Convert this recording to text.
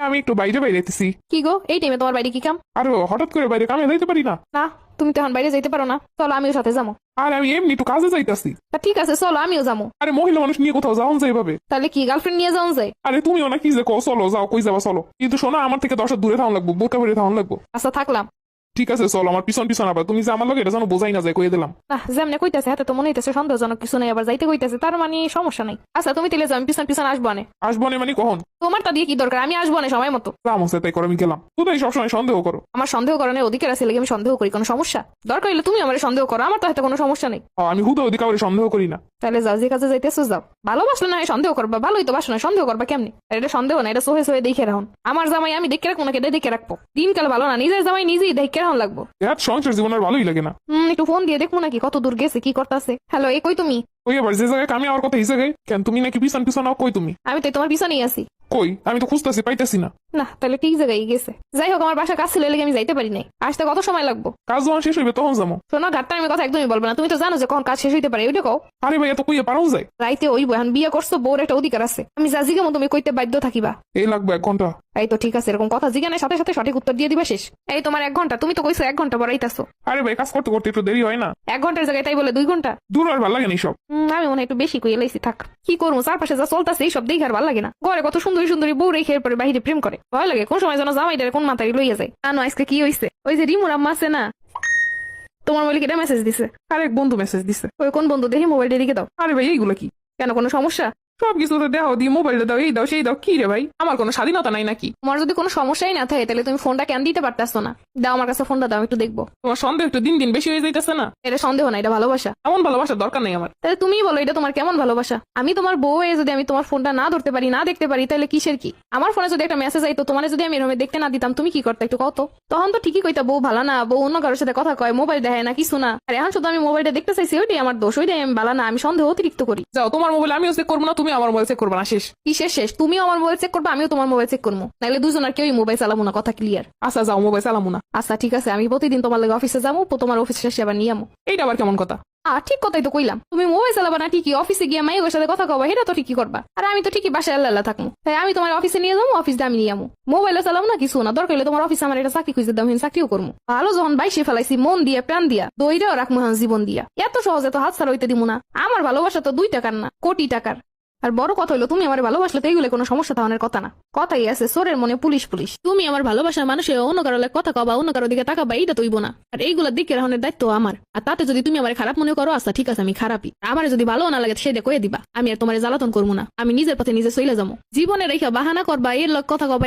আমি একটু বাইরে বাইরে যেতেছি। কি গো, এই টাইমে তোমার বাইরে কি কাম? আর হঠাৎ করে বাইরে কামে যাইতে পারি না। না, তুমি তো এখন বাইরে যাইতে পারো না, চলো আমিও সাথে যাবো। আর আমি এমনি একটু কাজে যাইতাছি। তা ঠিক আছে, চলো আমিও যাবো। আরে মহিলা মানুষ নিয়ে কোথাও যাওয়া যায় এভাবে? তাহলে কি গার্লফ্রেন্ড নিয়ে যাওয়া যায়? আরে তুমিও না কি যে কো, চলো যাও, কই যাবা চলো। কিন্তু শোনো, আমার থেকে 10 হাত দূরে থাকুন লাগবো, বোরকা পরে থাকুন লাগবো। আচ্ছা থাকলাম। ঠিক আছে চলো, আমার পিছন পিছন আবার তুমি যে আমার লগে এটা যেন বোঝাই না যায়, কইয়ে দিলাম। না, যেমনে কইতাছে হাতে তো মনে হইতেছে সন্দেহজনক কিছু নেই, আবার যাইতে কইতাছে, তার মানে সমস্যা নাই। আচ্ছা তুমি তেলে যাও, আমি পিছন পিছন আসবো আনে। আসবো না মানে কখন? তোমার তা দিয়ে কি দরকার, আমি আসবো না সময় মতো। রামছে তাই করে আমি গেলাম। তুমি সবসময় সন্দেহ করো। আমার সন্দেহ করানোর অধিকার আছে, লেগে আমি সন্দেহ করি, কোনো সমস্যা? দরকার হইলে তুমি আমার সন্দেহ করো, আমার তো হাতে কোনো সমস্যা নেই। আমি হুদা হুদি কাউরে সন্দেহ করি না। তাহলে যাও, যে কাজে যাইতেছো যাও। ভালোবাসলে না হয় সন্দেহ করবা, ভালোই তো বাসো না, সন্দেহ করবা কেমনি? আর এটা সন্দেহ না, এটা সোহে সোহে দেখে রাখুন। আমার জামাই আমি দেখে রাখবো নাকি দেখে রাখবো? দিনকাল ভালো না, নিজের জামাই নিজেই দেখে রাখুন লাগবো। এর সংসার জীবন আর ভালোই লাগে না। একটু ফোন দিয়ে দেখবো নাকি কত দূর গেছে, কি করতেছে। হ্যালো, এই কই তুমি? ওই আবার যে জায়গায় কামি আমার কথা এই জায়গায় কেন? তুমি নাকি পিছন পিছন কই তুমি? আমি তো তোমার পিছনেই আছি। কই? আমি তো খুঁজতেছি, পাইতেছি না। না, তাহলে ঠিক জায়গায় গেছে। যাই হোক, আমার বাসা কাজ ছিল, লেগে আমি যাইতে পারি নাই। আসতে কত সময় লাগবো? কাজ যখন শেষ হইবে তখন যাবো। শোনো, ঘাটটা আমি কথা একদমই বলবো না, তুমি তো জানো যে কখন কাজ শেষ হইতে পারে, ওইটা কও। আরে ভাই, এত কইয়ে পারাও যায়? রাইতে ওই এখন বিয়ে করছো, বউর একটা অধিকার আছে, আমি যা জিগামো তুমি কইতে বাধ্য থাকিবা। এই লাগবে 1 ঘন্টা। এই তো ঠিক আছে, এরকম কথা জিজ্ঞানের সাথে সাথে সঠিক উত্তর দিয়ে দিবা শেষ। এই তোমার 1 ঘন্টা, তুমি তো কইছো 1 ঘন্টা বড়াইতাছো। আরে ভাই, কাজ করতে করতে একটু দেরি হয় না? 1 ঘন্টার জায়গায় তাই বলে 2 ঘন্টা? দূর আর ভালো লাগে না সব। আমি মনে হয় একটু বেশি কইয়ে লাইছি, থাক। কি করবো, চারপাশে যা চলতেছে এই সব দেখে আর ভালো লাগে না। ঘরে কত সুন্দরী সুন্দরী বউ রেখে এরপরে বাইরে প্রেম করে, ভয় লাগে কোন সময় যেন জামাইটারে কোন মাথায় লইয়া যায়। জানো আজকে কি হইছে? ওই যে রিমুর আম্মা আছে না, তোমার মোবাইলে কেটে মেসেজ দিছে। আরেক বন্ধু মেসেজ দিছে। ওই কোন বন্ধু, দেখি মোবাইলটা দিকে দাও। আরে ভাই, এইগুলো কি? কেন, কোনো সমস্যা? সবকিছু তো দেও, দিয়ে মোবাইলটা দাও, এই দাও সেই দাও, কি রে ভাই? আমার কোনো স্বাধীনতা নাই নাকি? তোমার যদি কোনো সমস্যাই না থাকে তাহলে তুমি ফোনটা কেন দিতে পারতাছো না? দাও আমার কাছে ফোনটা, দাও একটু দেখবো। তোমার সন্দেহ একটু দিন দিন বেশি হয়ে যাইতেছে না? এটা সন্দেহ না, এটা ভালোবাসা। এমন ভালোবাসার দরকার নেই আমার। তাহলে তুমিই বলো, এটা তোমার কেমন ভালোবাসা? আমি তোমার বউ হয়ে যদি আমি তোমার ফোনটা না ধরতে পারি, না দেখতে পারি, তাহলে কিসের কি? আমার ফোনে যদি একটা মেসেজ আইতো, তোমার যদি আমি এরমে দেখতে না দিতাম, তুমি কি করতে একটু কত? তখন তো ঠিকই কইতা বউ ভালো না, বউ অন্য কারোর সাথে কথা কয়, মোবাইল দেখায় না, কিছু না। আর এখন শুধু আমি মোবাইলটা দেখতে চাইছি, ওইটাই আমার দোষ, ওইটাই আমি ভালো না, আমি সন্দেহ অতিরিক্ত করি। যাও, তোমার মোবাইল আমিও চেক করবো না, তুমি আমার মোবাইল চেক করবো না, শেষ। কিসের শেষ? তুমিও আমার মোবাইল চেক করবে, আমিও তোমার মোবাইল চেক করবো, নাহলে দুজন আর কেউই মোবাইল চালাবো না, কথা ক্লিয়ার? আচ্ছা যাও, মোবাইল চালামো না। আচ্ছা ঠিক আছে, আমি প্রতিদিন তোমার লাগে অফিসে যাবো, তোমার অফিসে শেষে আবার নিয়ে আমো। এইটা আবার কেমন কথা? ঠিক কথাই তো কইলাম, তুমি মোবাইল চালাবা না ঠিকই, অফিসে গিয়ে মাইয়ের সাথে কথা কবা, এটা তো ঠিকই করবা। আর আমি তো ঠিকই বাসায় আল্লাহ থাকবো, তাই আমি তোমার অফিসে নিয়ে যাবো, অফিস আমি নিয়ে আমো। মোবাইলে চালাবো না কিছু না, দরকার হলে তোমার অফিসে আমার এটা চাকরি খুঁজে দাম, চাকরিও করবো। ভালো যখন বাইসে ফেলাইছি মন দিয়া প্রাণ দিয়া, দইটাও রাখবো জীবন দিয়া, এত সহজে তো হাত ছাড়া হইতে দিব না। আমার ভালোবাসা তো 2 টাকার না, কোটি টাকার। আর বড় কথা হইলো, তুমি আমার ভালোবাসলে তো এইগুলো কোনো সমস্যা থাকার কথা না। কথাই আছে, সোরের মনে পুলিশ পুলিশ। তুমি আমার ভালোবাসার মানুষে অন্য কারো কথা কবা, অন্য কারো দিকে তাকাবা, এইটা তৈব না। আর এইগুলোর দিকে রাখনের দায়িত্ব আমার। আর তাতে যদি তুমি আমার খারাপ মনে করো, আচ্ছা ঠিক আছে, আমি খারাপই। আমার যদি ভালো না লাগে সেটা কয়ে দিবা, আমি আর তোমার জ্বালাতন করবো না, আমি নিজের পথে নিজে চলে যাবো। জীবনে রেখা বাহানা করবা, এর লোক কথা কবা।